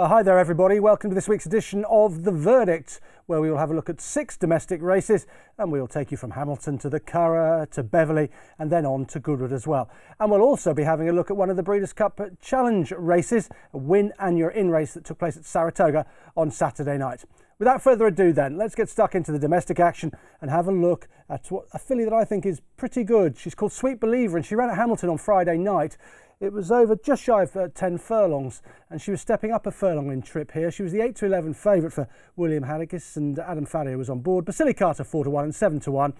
Hi there everybody, welcome to this week's edition of The Verdict, where we will have a look at 6 domestic races and we'll take you from Hamilton to the Curragh to Beverley and then on to Goodwood as well. And we'll also be having a look at one of the Breeders' Cup Challenge races, a win and you're in race that took place at Saratoga on Saturday night. Without further ado then, let's get stuck into the domestic action and have a look at a filly that I think is pretty good. She's called Sweet Believer and she ran at Hamilton on Friday night. It was over just shy of 10 furlongs and she was stepping up a furlong in trip here. She was the 8 to 11 favourite for William Haggis and Adam Farrier was on board. Basili Carter 4 to 1 and 7 to 1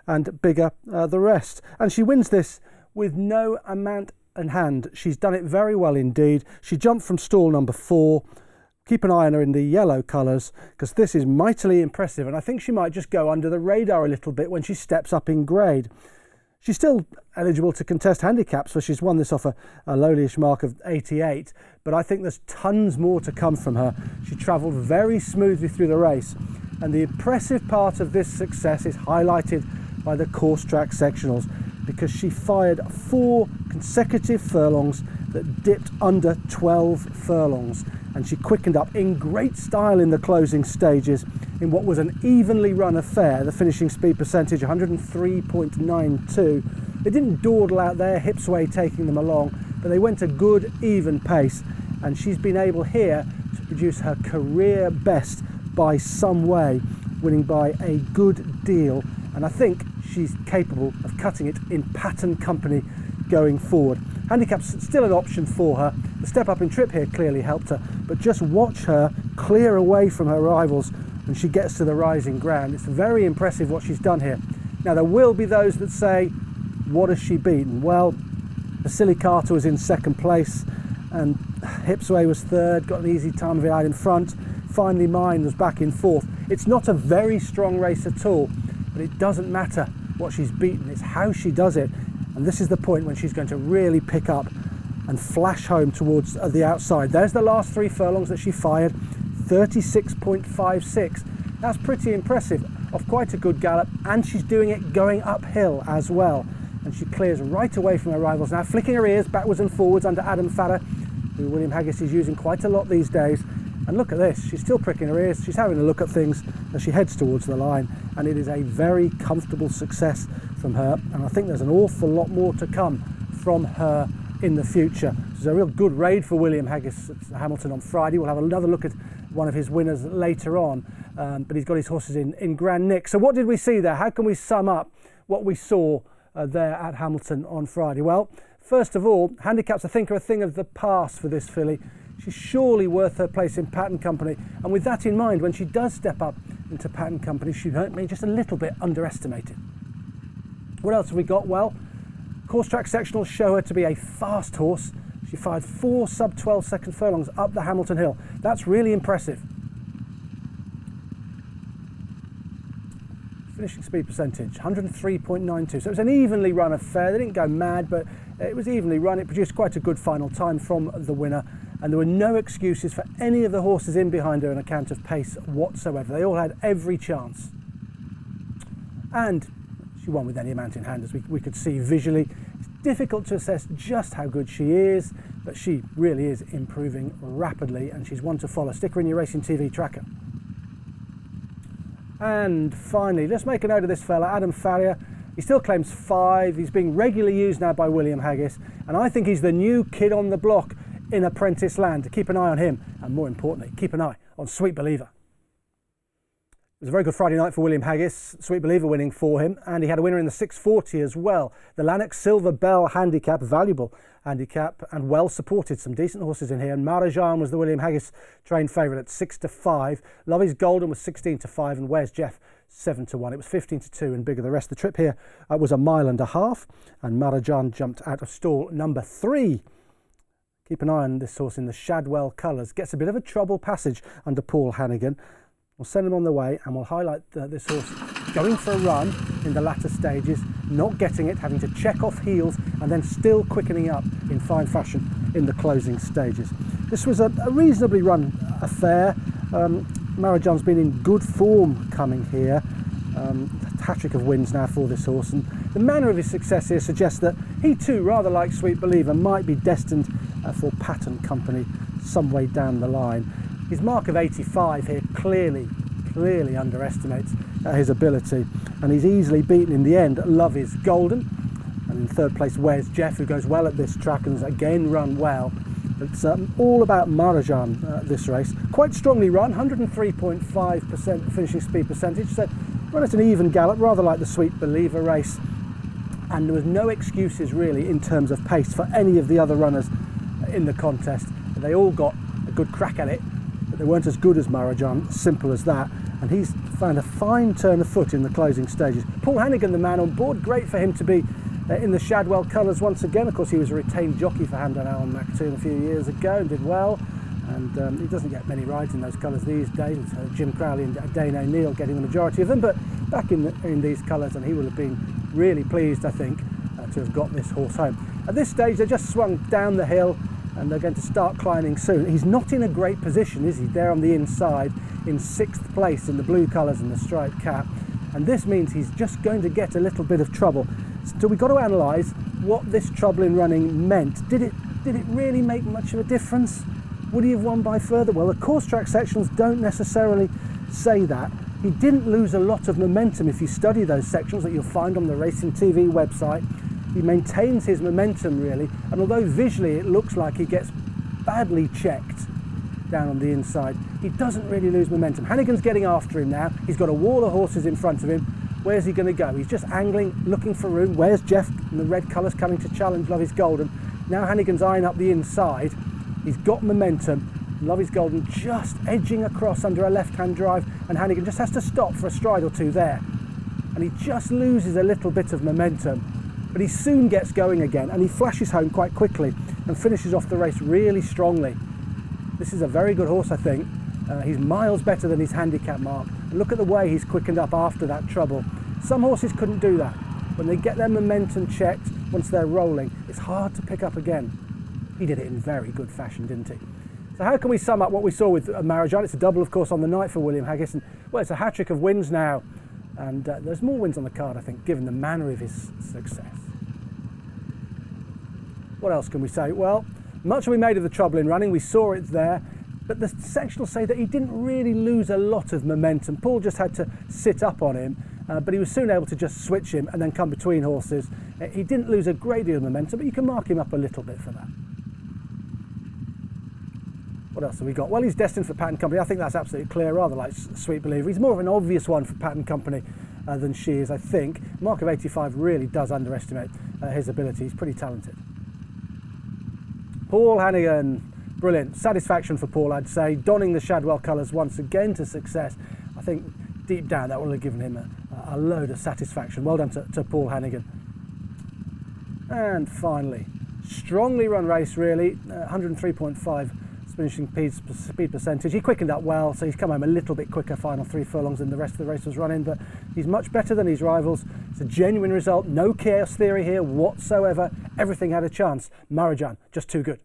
and bigger the rest. And she wins this with no amount in hand. She's done it very well indeed. She jumped from stall number 4. Keep an eye on her in the yellow colours because this is mightily impressive and I think she might just go under the radar a little bit when she steps up in grade. She's still eligible to contest handicaps, so she's won this off a lowlyish mark of 88, but I think there's tons more to come from her. She travelled very smoothly through the race, and the impressive part of this success is highlighted by the course track sectionals, because she fired 4 consecutive furlongs that dipped under 12 furlongs, and she quickened up in great style in the closing stages in what was an evenly run affair. The finishing speed percentage 103.92. They didn't dawdle out there, hip sway taking them along, but they went a good even pace, and she's been able here to produce her career best by some way, winning by a good deal, and I think she's capable of cutting it in pattern company going forward. Handicap's still an option for her. The step up in trip here clearly helped her, but just watch her clear away from her rivals when she gets to the rising ground. It's very impressive what she's done here. Now there will be those that say, what has she beaten? Well, Basili Carter was in second place and Hipsway was third, got an easy time of it out in front. Finally Mine was back in fourth. It's not a very strong race at all, but it doesn't matter what she's beaten, it's how she does it. And this is the point when she's going to really pick up and flash home towards the outside. There's the last 3 furlongs that she fired, 36.56. That's pretty impressive, off quite a good gallop, and she's doing it going uphill as well. And she clears right away from her rivals now, flicking her ears backwards and forwards under Adam Farrier, who William Haggis is using quite a lot these days. And look at this, she's still pricking her ears, she's having a look at things as she heads towards the line, and it is a very comfortable success from her, and I think there's an awful lot more to come from her in the future. It's a real good raid for William Haggis at Hamilton on Friday. We'll have another look at one of his winners later on, but he's got his horses in Grand Nick. So what did we see there? How can we sum up what we saw there at Hamilton on Friday? Well, first of all, handicaps I think are a thing of the past for this filly. She's surely worth her place in pattern company, and with that in mind, when she does step up into pattern company, she might be just a little bit underestimated. What else have we got? Well, course track sectionals show her to be a fast horse. She fired 4 sub 12 second furlongs up the Hamilton Hill. That's really impressive. Finishing speed percentage 103.92. So it was an evenly run affair. They didn't go mad, but it was evenly run. It produced quite a good final time from the winner, and there were no excuses for any of the horses in behind her on account of pace whatsoever. They all had every chance, and she won with any amount in hand, as we could see visually. It's difficult to assess just how good she is, but she really is improving rapidly, and she's one to follow. Stick her in your Racing TV tracker. And finally, let's make a note of this fella, Adam Farrier. He still claims 5. He's being regularly used now by William Haggis, and I think he's the new kid on the block in apprentice land. Keep an eye on him, and more importantly, keep an eye on Sweet Believer. It was a very good Friday night for William Haggis, Sweet Believer winning for him, and he had a winner in the 640 as well. The Lanark Silver Bell handicap, valuable handicap, and well supported. Some decent horses in here, and Marajan was the William Haggis trained favourite at 6 to 5. Lovey's Golden was 16 to 5, and Where's Jeff 7 to 1. It was 15 to 2 and bigger. The rest of the trip here was a 1.5 miles, and Marajan jumped out of stall number 3. Keep an eye on this horse in the Shadwell colours. Gets a bit of a trouble passage under Paul Hannigan. We'll send him on the way, and we'll highlight this horse going for a run in the latter stages, not getting it, having to check off heels, and then still quickening up in fine fashion in the closing stages. This was a reasonably run affair. Marajan's been in good form coming here. Hat-trick of wins now for this horse, and the manner of his success here suggests that he too, rather like Sweet Believer, might be destined for Patent Company some way down the line. His mark of 85 here clearly underestimates his ability, and he's easily beaten in the end. Love is Golden, and in third place Where's Jeff, who goes well at this track and has again run well. It's all about Marajan this race. Quite strongly run, 103.5% finishing speed percentage, so run at an even gallop, rather like the Sweet Believer race, and there was no excuses really in terms of pace for any of the other runners in the contest. They all got a good crack at it, but they weren't as good as Marajan, simple as that, and he's found a fine turn of foot in the closing stages. Paul Hannigan, the man on board, great for him to be in the Shadwell colours once again. Of course, he was a retained jockey for Hamdan Allen McToon a few years ago and did well, and he doesn't get many rides in those colours these days. Jim Crowley and Dane O'Neill getting the majority of them, but back in these colours, and he will have been really pleased, I think, to have got this horse home. At this stage, they just swung down the hill, and they're going to start climbing soon. He's not in a great position, is he? There on the inside, in 6th place in the blue colours and the striped cap, and this means he's just going to get a little bit of trouble. So we've got to analyse what this trouble in running meant. Did it really make much of a difference? Would he have won by further? Well, the course track sections don't necessarily say that. He didn't lose a lot of momentum if you study those sections that you'll find on the Racing TV website. He maintains his momentum really, and although visually it looks like he gets badly checked down on the inside, he doesn't really lose momentum. Hannigan's getting after him now. He's got a wall of horses in front of him. Where's he going to go? He's just angling, looking for room. Where's Jeff and the red colours coming to challenge Love is Golden? Now Hannigan's eyeing up the inside. He's got momentum. Love is Golden just edging across under a left-hand drive, and Hannigan just has to stop for a stride or two there. And he just loses a little bit of momentum. But he soon gets going again, and he flashes home quite quickly and finishes off the race really strongly. This is a very good horse, I think. He's miles better than his handicap mark. And look at the way he's quickened up after that trouble. Some horses couldn't do that. When they get their momentum checked, once they're rolling, it's hard to pick up again. He did it in very good fashion, didn't he? So how can we sum up what we saw with Marajan? It's a double, of course, on the night for William Haggis. And, well, it's a hat-trick of wins now. And there's more wins on the card, I think, given the manner of his success. What else can we say? Well, much we made of the trouble in running. We saw it there. But the sectionals say that he didn't really lose a lot of momentum. Paul just had to sit up on him, but he was soon able to just switch him and then come between horses. He didn't lose a great deal of momentum, but you can mark him up a little bit for that. What else have we got? Well, he's destined for Patent Company. I think that's absolutely clear, rather like Sweet Believer. He's more of an obvious one for Patent Company than she is, I think. Mark of 85 really does underestimate his ability. He's pretty talented. Paul Hannigan. Brilliant. Satisfaction for Paul, I'd say. Donning the Shadwell colours once again to success. I think deep down that will have given him a load of satisfaction. Well done to Paul Hannigan. And finally, strongly run race really. 103.5 finishing speed percentage. He quickened up well, so he's come home a little bit quicker, final 3 furlongs than the rest of the race was running, but he's much better than his rivals. It's a genuine result. No chaos theory here whatsoever. Everything had a chance. Marajan, just too good.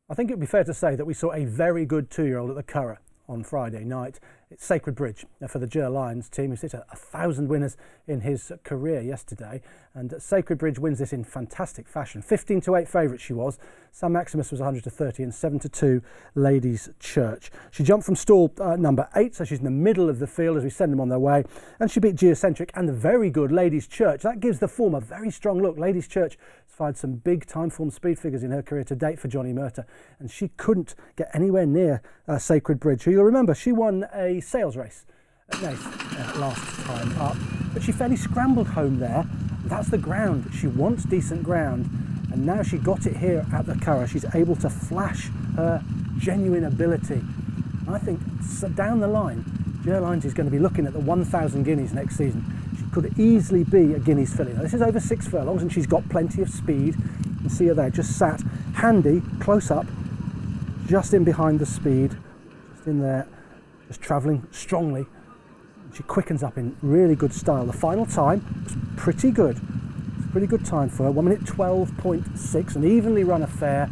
I think it would be fair to say that we saw a very good 2-year-old at the Curragh on Friday night. It's Sacred Bridge for the Ger Lions team, who's hit 1,000 winners in his career yesterday. And Sacred Bridge wins this in fantastic fashion. 15-8 favourite she was. Sam Maximus was 100-30 and 7-2 Ladies Church. She jumped from stall number 8, so she's in the middle of the field as we send them on their way. And she beat Geocentric and the very good Ladies Church. That gives the form a very strong look. Ladies Church has fired some big time form speed figures in her career to date for Johnny Murtagh, and she couldn't get anywhere near Sacred Bridge, who you'll remember she won a sales race at Naas last time up, but she fairly scrambled home there. That's the ground. She wants decent ground, and now she got it here at the Curragh. She's able to flash her genuine ability. I think down the line, Ger Lions is going to be looking at the 1,000 guineas next season. She could easily be a Guineas filly. Now, this is over 6 furlongs, and she's got plenty of speed. You can see her there, just sat Handy, close up, just in behind the speed, just in there, just travelling strongly. She quickens up in really good style. The final time was pretty good. It's a pretty good time for her. 1 minute 12.6, an evenly run affair.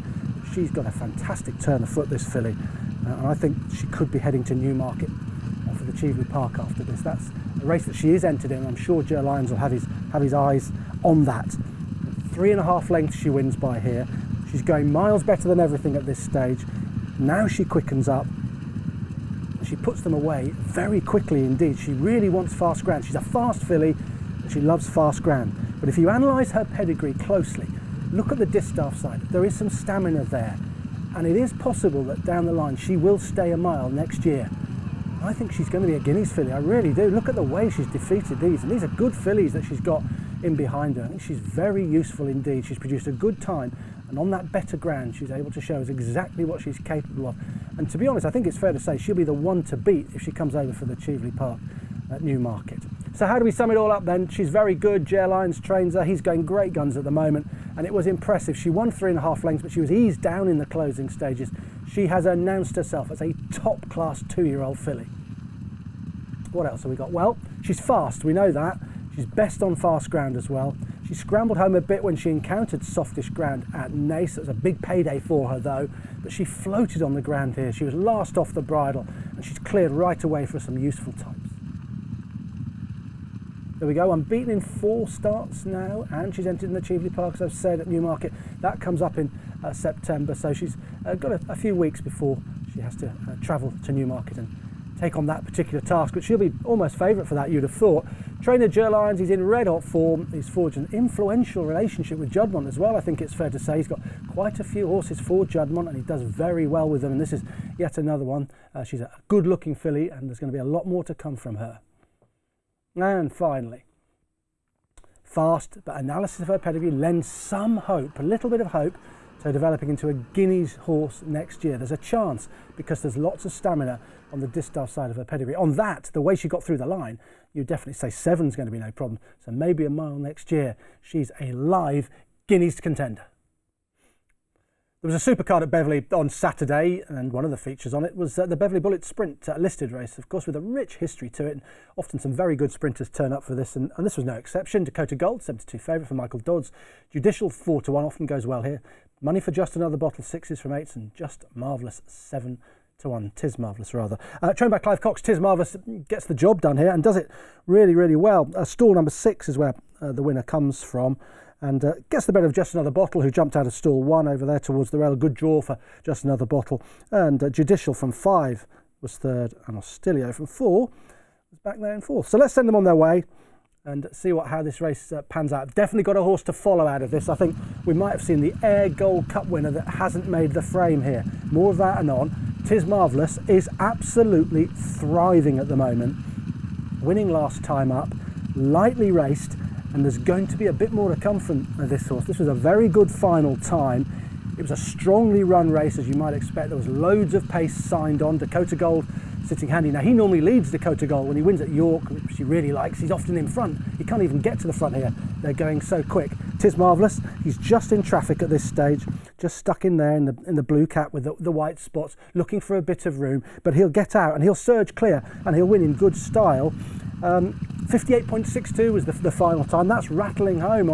She's got a fantastic turn of foot, this filly. And I think she could be heading to Newmarket for the Cheveley Park after this. That's a race that she is entered in. I'm sure Joe Lyons will have his eyes on that. 3.5 lengths she wins by here. She's going miles better than everything at this stage. Now she quickens up. She puts them away very quickly indeed. She really wants fast ground. She's a fast filly and she loves fast ground. But if you analyse her pedigree closely, look at the distaff side. There is some stamina there. And it is possible that down the line she will stay a mile next year. I think she's going to be a Guineas filly. I really do. Look at the way she's defeated these. And these are good fillies that she's got in behind her. I think she's very useful indeed. She's produced a good time. And on that better ground, she's able to show us exactly what she's capable of. And to be honest, I think it's fair to say she'll be the one to beat if she comes over for the Cheveley Park at Newmarket. So how do we sum it all up then? She's very good. J. Lyons trains her. He's going great guns at the moment. And it was impressive. She won 3.5 lengths, but she was eased down in the closing stages. She has announced herself as a top-class 2-year-old filly. What else have we got? Well, she's fast. We know that. She's best on fast ground as well. She scrambled home a bit when she encountered softish ground at Naas. It was a big payday for her though, but she floated on the ground here. She was last off the bridle and she's cleared right away for some useful times. There we go, unbeaten in 4 starts now, and she's entered in the Cheveley Park, as I've said, at Newmarket. That comes up in September, so she's got a few weeks before she has to travel to Newmarket and take on that particular task, but she'll be almost favourite for that, you'd have thought. Trainer Joe Lyons, he's in red hot form. He's forged an influential relationship with Juddmonte as well, I think it's fair to say. He's got quite a few horses for Juddmonte and he does very well with them, and this is yet another one. She's a good looking filly and there's going to be a lot more to come from her. And finally, fast, but analysis of her pedigree lends some hope, a little bit of hope, to developing into a Guineas horse next year. There's a chance because there's lots of stamina on the distaff side of her pedigree. On that, the way she got through the line, you'd definitely say 7's going to be no problem. So maybe a mile next year. She's a live Guineas contender. There was a supercard at Beverley on Saturday, and one of the features on it was the Beverley Bullet Sprint listed race, of course, with a rich history to it. And often some very good sprinters turn up for this, and this was no exception. Dakota Gold, 72 favourite for Michael Dodds. Judicial, 4-1, often goes well here. Money for Just Another Bottle, 6s from 8s, and Just Marvellous, 7-1. Tis Marvellous, rather. Trained by Clive Cox, Tis Marvellous gets the job done here and does it really, really well. Stall number 6 is where the winner comes from. And gets the better of Just Another Bottle, who jumped out of stall 1 over there towards the rail. Good draw for Just Another Bottle. And Judicial from 5 was 3rd, and Ostilio from 4 was back there in 4th. So let's send them on their way and see how this race pans out. Definitely got a horse to follow out of this. I think we might have seen the Air Gold Cup winner that hasn't made the frame here. More of that anon. Tis Marvellous is absolutely thriving at the moment. Winning last time up, lightly raced, and there's going to be a bit more to come from this horse. This was a very good final time. It was a strongly run race, as you might expect. There was loads of pace signed on. Dakota Gold sitting handy. Now, he normally leads Dakota Gold when he wins at York, which he really likes. He's often in front. He can't even get to the front here. They're going so quick. Tis Marvellous. He's just in traffic at this stage, just stuck in there in the blue cap with the white spots, looking for a bit of room. But he'll get out and he'll surge clear and he'll win in good style. 58.62 was the final time. That's rattling home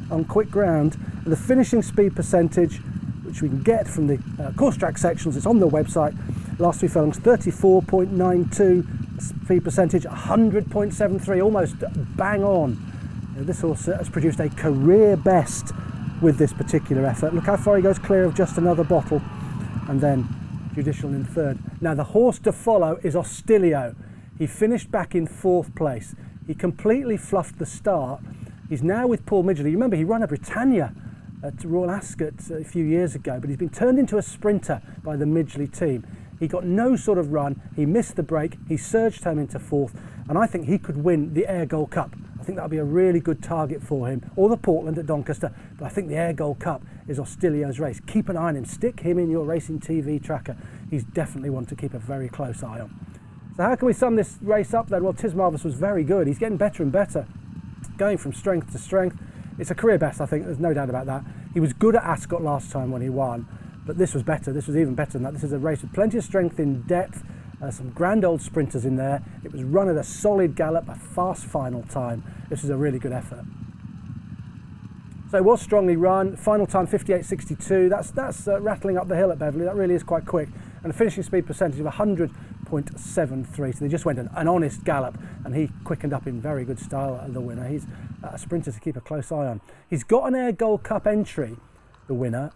on quick ground. And the finishing speed percentage, which we can get from the course track sections, it's on the website. Last 3 furlongs, 34.92 speed percentage, 100.73, almost bang on. This horse has produced a career best with this particular effort. Look how far he goes clear of Just Another Bottle, and then Judicial in 3rd. Now the horse to follow is Ostilio. He finished back in 4th place. He completely fluffed the start. He's now with Paul Midgley. You remember he ran a Britannia at Royal Ascot a few years ago, but he's been turned into a sprinter by the Midgley team. He got no sort of run. He missed the break. He surged home into 4th, and I think he could win the Air Gold Cup. I think that would be a really good target for him, or the Portland at Doncaster, but I think the Air Gold Cup is Ostilio's race. Keep an eye on him. Stick him in your racing TV tracker. He's definitely one to keep a very close eye on. So how can we sum this race up then? Well, Tis Marvellous was very good. He's getting better and better, going from strength to strength. It's a career best, I think. There's no doubt about that. He was good at Ascot last time when he won, but this was better. This was even better than that. This is a race with plenty of strength in depth, some grand old sprinters in there. It was run at a solid gallop, a fast final time. This is a really good effort. So it was strongly run. Final time 58.62. That's rattling up the hill at Beverley. That really is quite quick. And a finishing speed percentage of 100.73. So they just went an honest gallop, and he quickened up in very good style, the winner. He's a sprinter to keep a close eye on. He's got an Ayr Gold Cup entry, the winner.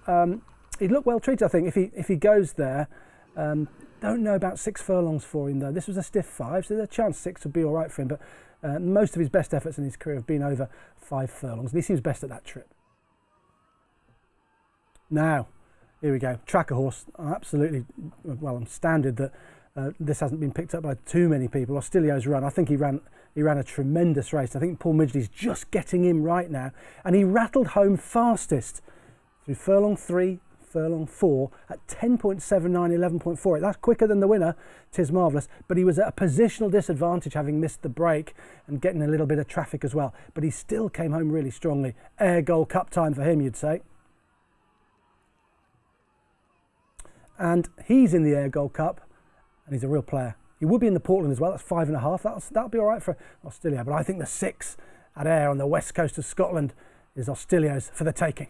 He'd look well treated, I think, if he goes there. Don't know about 6 furlongs for him though. This was a stiff 5, so there's a chance 6 would be all right for him, but most of his best efforts in his career have been over 5 furlongs, and he seems best at that trip. Now, here we go. Tracker horse. Absolutely, well, I'm standard that this hasn't been picked up by too many people. Ostilio's run. I think he ran a tremendous race. I think Paul Midgley's just getting him right now, and he rattled home fastest through furlong 3, furlong 4 at 10.79, 11.48. That's quicker than the winner, Tis Marvellous, but he was at a positional disadvantage having missed the break and getting a little bit of traffic as well. But he still came home really strongly. Ayr Gold Cup time for him, you'd say. And he's in the Ayr Gold Cup, and he's a real player. He would be in the Portland as well. That's 5.5. That'll be all right for Ostilio. But I think the 6 at Ayr on the west coast of Scotland is Ostilio's for the taking.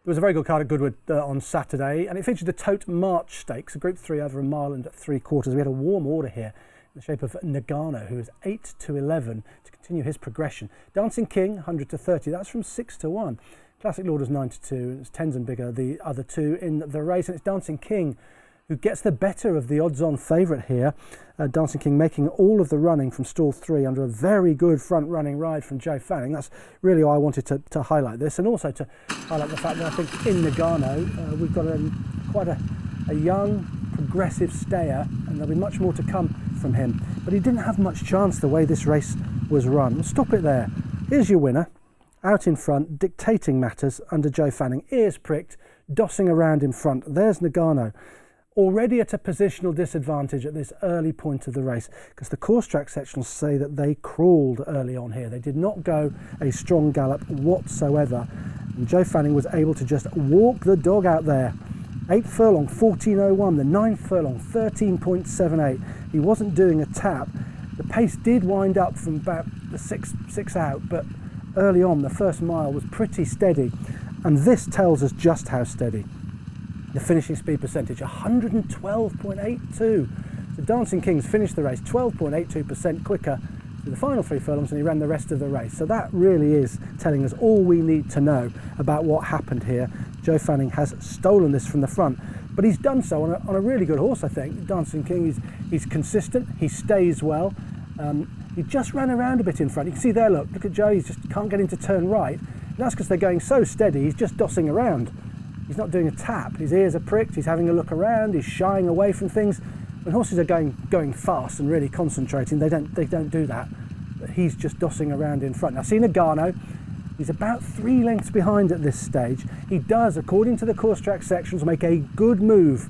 There was a very good card at Goodwood on Saturday, and it featured the Tote March Stakes, a Group 3 over a mile and 3/4. We had a warm order here in the shape of Nagano, who was 8 to 11 to continue his progression. Dancing King, 100 to 30. That's from 6 to 1. Classic Lord was 9 to 2, and it's Tenzin bigger, the other two in the race, and it's Dancing King who gets the better of the odds-on favourite here. Dancing King making all of the running from stall 3 under a very good front-running ride from Joe Fanning. That's really why I wanted to highlight this, and also to highlight the fact that I think in Nagano we've got quite a young, progressive stayer, and there'll be much more to come from him. But he didn't have much chance the way this race was run. We'll stop it there. Here's your winner, out in front, dictating matters under Joe Fanning, ears pricked, dossing around in front. There's Nagano, already at a positional disadvantage at this early point of the race, because the course track sectionals say that they crawled early on here. They did not go a strong gallop whatsoever, and Joe Fanning was able to just walk the dog out there. 8th furlong 14.01, the 9th furlong 13.78. He wasn't doing a tap. The pace did wind up from about the six out, but early on the first mile was pretty steady, and this tells us just how steady. The finishing speed percentage, 112.82. So Dancing King's finished the race 12.82% quicker through the final 3 furlongs than he ran the rest of the race. So that really is telling us all we need to know about what happened here. Joe Fanning has stolen this from the front, but he's done so on a really good horse, I think. Dancing King, he's consistent, he stays well. He just ran around a bit in front. You can see there, look at Joe, he just can't get him to turn right. And that's because they're going so steady, he's just dossing around. He's not doing a tap. His ears are pricked, he's having a look around, he's shying away from things. When horses are going fast and really concentrating, they don't do that. But he's just dossing around in front. Now, see Nagano, he's about 3 lengths behind at this stage. He does, according to the course track sections, make a good move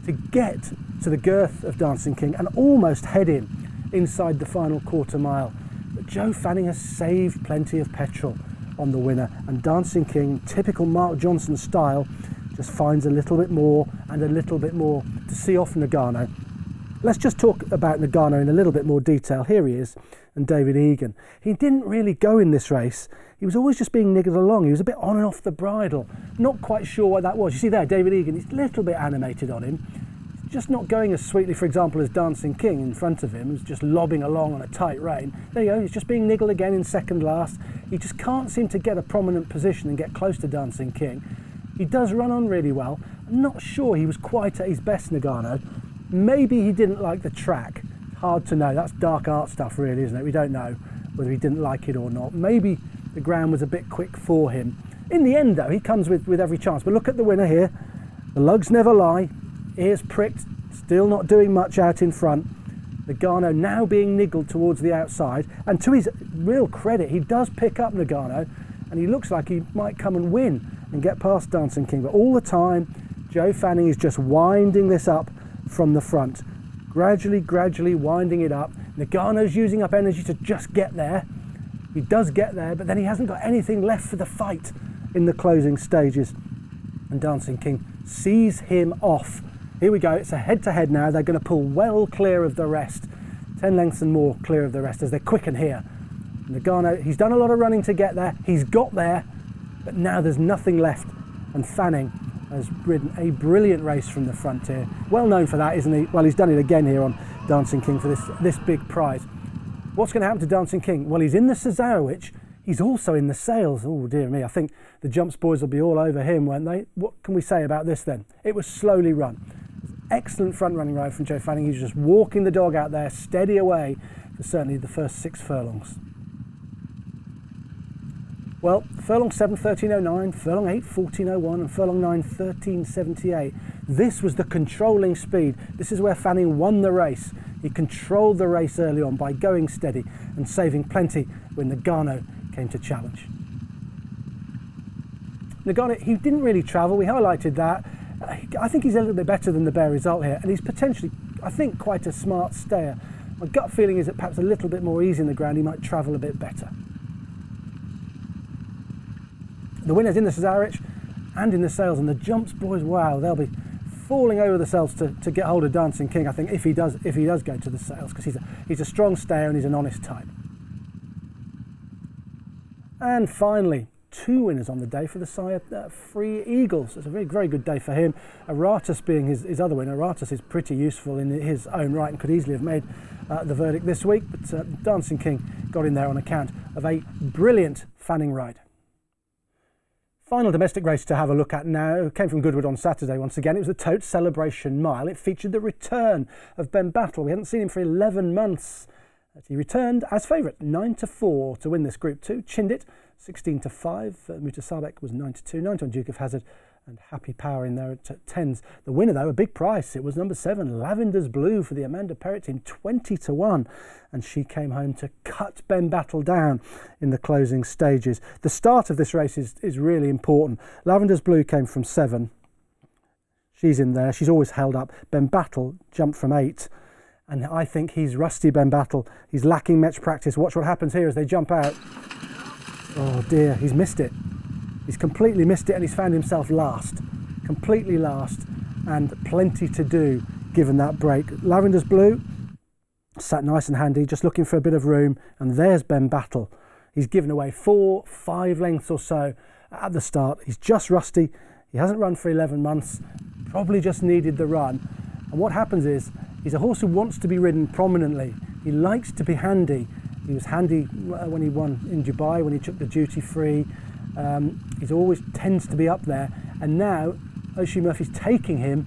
to get to the girth of Dancing King and almost head him inside the final quarter mile. But Joe Fanning has saved plenty of petrol on the winner, and Dancing King, typical Mark Johnson style, just finds a little bit more and a little bit more to see off Nagano. Let's just talk about Nagano in a little bit more detail. Here he is, and David Egan. He didn't really go in this race. He was always just being niggled along. He was a bit on and off the bridle. Not quite sure what that was. You see there, David Egan, he's a little bit animated on him. He's just not going as sweetly, for example, as Dancing King in front of him, who's just lobbing along on a tight rein. There you go, he's just being niggled again in second last. He just can't seem to get a prominent position and get close to Dancing King. He does run on really well. I'm not sure he was quite at his best, Nagano. Maybe he didn't like the track. Hard to know. That's dark art stuff really, isn't it? We don't know whether he didn't like it or not. Maybe the ground was a bit quick for him. In the end though, he comes with every chance. But look at the winner here. The lugs never lie. Ears pricked, still not doing much out in front. Nagano now being niggled towards the outside, and to his real credit, he does pick up Nagano, and he looks like he might come and win and get past Dancing King. But all the time, Joe Fanning is just winding this up from the front, gradually winding it up. Nagano's using up energy to just get there. He does get there, but then he hasn't got anything left for the fight in the closing stages, and Dancing King sees him off. Here we go, it's a head-to-head now. They're going to pull well clear of the rest, 10 lengths and more clear of the rest as they quicken here. Nagano, he's done a lot of running to get there, he's got there, but now there's nothing left, and Fanning has ridden a brilliant race from the front here. Well known for that, isn't he? Well, he's done it again here on Dancing King for this big prize. What's going to happen to Dancing King? Well, he's in the Cesarewitch, he's also in the Sales. Oh dear me, I think the Jumps boys will be all over him, won't they? What can we say about this then? It was slowly run. Excellent front running ride from Joe Fanning. He's just walking the dog out there, steady away for certainly the first 6 furlongs. Well, furlong 7, 13.09, furlong 8, 14.01, and furlong 9, 13.78. This was the controlling speed. This is where Fanning won the race. He controlled the race early on by going steady and saving plenty when Nagano came to challenge. Nagano, he didn't really travel. We highlighted that. I think he's a little bit better than the bare result here, and he's potentially, I think, quite a smart stayer. My gut feeling is that perhaps a little bit more easy in the ground, he might travel a bit better. The winner's in the Cesarewitch and in the Sales, and the Jumps boys, wow, they'll be falling over themselves to get hold of Dancing King, I think, if he does go to the Sales, because he's a strong stayer and he's an honest type. And finally, 2 winners on the day for the sire Free Eagles. It's a very, very good day for him. Aratus being his other winner. Aratus is pretty useful in his own right and could easily have made the verdict this week, but Dancing King got in there on account of a brilliant Fanning ride. Final domestic race to have a look at now came from Goodwood on Saturday once again. It was the Tote Celebration Mile. It featured the return of Ben Battle. We hadn't seen him for 11 months. He returned as favourite, 9-4 to win this Group 2. Chindit, 16-5. Mutasabek was 9-2. 9 Duke of Hazard, and Happy Power in there at 10s. The winner, though, a big price. It was number 7, Lavender's Blue, for the Amanda Perrott team, 20-1. And she came home to cut Ben Battle down in the closing stages. The start of this race is really important. Lavender's Blue came from 7. She's in there. She's always held up. Ben Battle jumped from 8. And I think he's rusty, Ben Battle. He's lacking match practice. Watch what happens here as they jump out. Oh dear, he's missed it. He's completely missed it, and he's found himself last. Completely last, and plenty to do given that break. Lavender's Blue sat nice and handy, just looking for a bit of room, and there's Ben Battle. He's given away 4-5 lengths or so at the start. He's just rusty. He hasn't run for 11 months, probably just needed the run. And what happens is, he's a horse who wants to be ridden prominently. He likes to be handy. He was handy when he won in Dubai, when he took the duty free. He always tends to be up there. And now, Oshie Murphy's taking him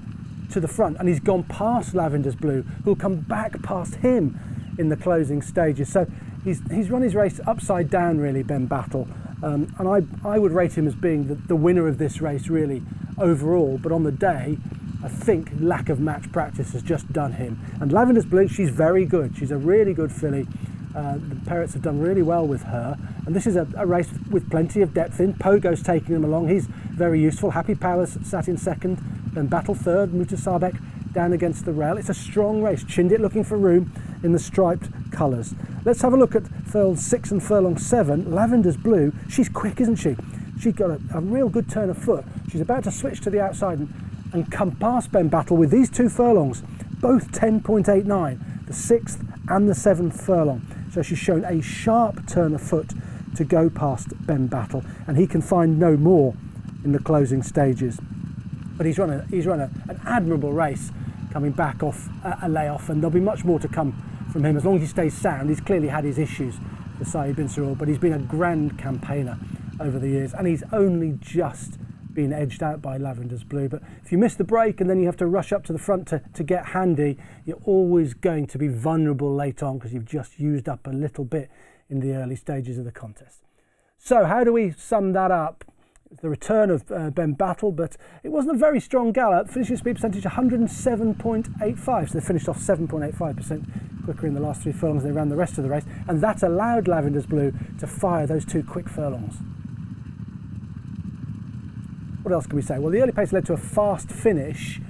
to the front, and he's gone past Lavender's Blue, who'll come back past him in the closing stages. So he's run his race upside down, really, Ben Battle. And I would rate him as being the winner of this race, really, overall. But on the day, I think lack of match practice has just done him. And Lavender's Blue, she's very good. She's a really good filly. The Perrotts have done really well with her. And this is a race with plenty of depth in. Pogo's taking them along. He's very useful. Happy Powers sat in second. Then Battle third. Mutasabek down against the rail. It's a strong race. Chindit looking for room in the striped colours. Let's have a look at furlong 6 and furlong 7. Lavender's Blue. She's quick, isn't she? She's got a real good turn of foot. She's about to switch to the outside and come past Ben Battle with these 2 furlongs, both 10.89, the 6th and the 7th furlong. So she's shown a sharp turn of foot to go past Ben Battle, and he can find no more in the closing stages. But he's run an admirable race coming back off a layoff, and there'll be much more to come from him as long as he stays sound. He's clearly had his issues for Saeed Bin Surul, but he's been a grand campaigner over the years, and he's only just been edged out by Lavender's Blue. But if you miss the break and then you have to rush up to the front to get handy, you're always going to be vulnerable late on because you've just used up a little bit in the early stages of the contest. So how do we sum that up? The return of Ben Battle, but it wasn't a very strong gallop. Finishing speed percentage 107.85, so they finished off 7.85% quicker in the last 3 furlongs than they ran the rest of the race, and that allowed Lavender's Blue to fire those 2 quick furlongs. What else can we say? Well, the early pace led to a fast finish,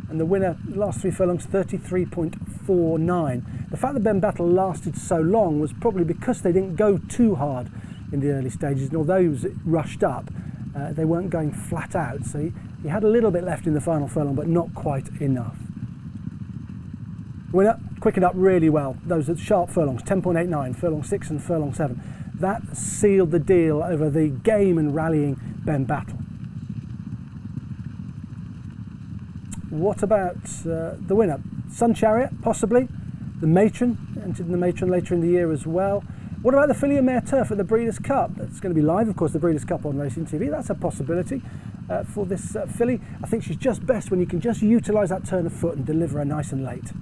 and the winner, the last 3 furlongs, 33.49. The fact that Ben Battle lasted so long was probably because they didn't go too hard in the early stages, and although he was rushed up, They weren't going flat out, so he had a little bit left in the final furlong, but not quite enough. Winner quickened up really well. Those are sharp furlongs, 10.89, furlong 6 and furlong 7. That sealed the deal over the game and rallying Ben Battle. What about the winner? Sun Chariot, possibly. The Matron, entered in the Matron later in the year as well. What about the filly and mare Turf at the Breeders' Cup? That's going to be live, of course, the Breeders' Cup on Racing TV. That's a possibility for this filly. I think she's just best when you can just utilise that turn of foot and deliver her nice and late.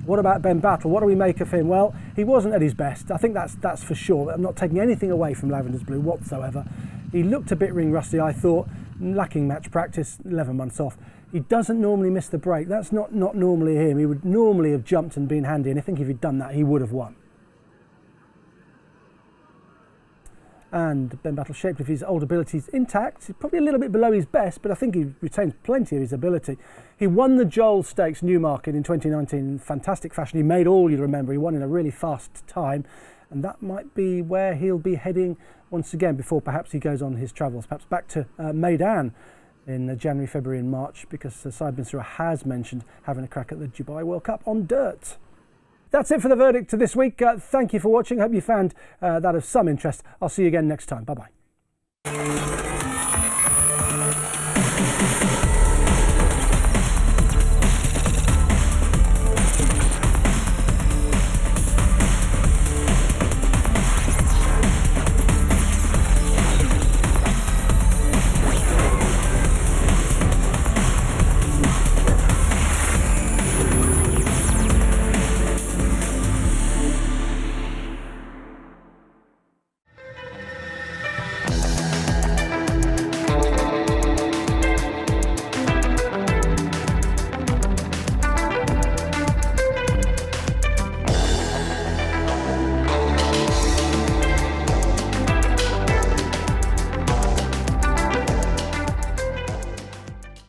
What about Ben Battle? What do we make of him? Well, he wasn't at his best. I think that's for sure. I'm not taking anything away from Lavender's Blue whatsoever. He looked a bit ring rusty, I thought, lacking match practice, 11 months off. He doesn't normally miss the break. That's not normally him. He would normally have jumped and been handy, and I think if he'd done that, he would have won. And Ben Battle, shaped with his old abilities intact. He's probably a little bit below his best, but I think he retains plenty of his ability. He won the Joel Stakes Newmarket in 2019 in fantastic fashion. He made all, you remember. He won in a really fast time, and that might be where he'll be heading once again before perhaps he goes on his travels, perhaps back to Meydan in January, February and March, because Saib bin Surah has mentioned having a crack at the Dubai World Cup on dirt. That's it for the verdict this week. Thank you for watching. Hope you found that of some interest. I'll see you again next time. Bye-bye.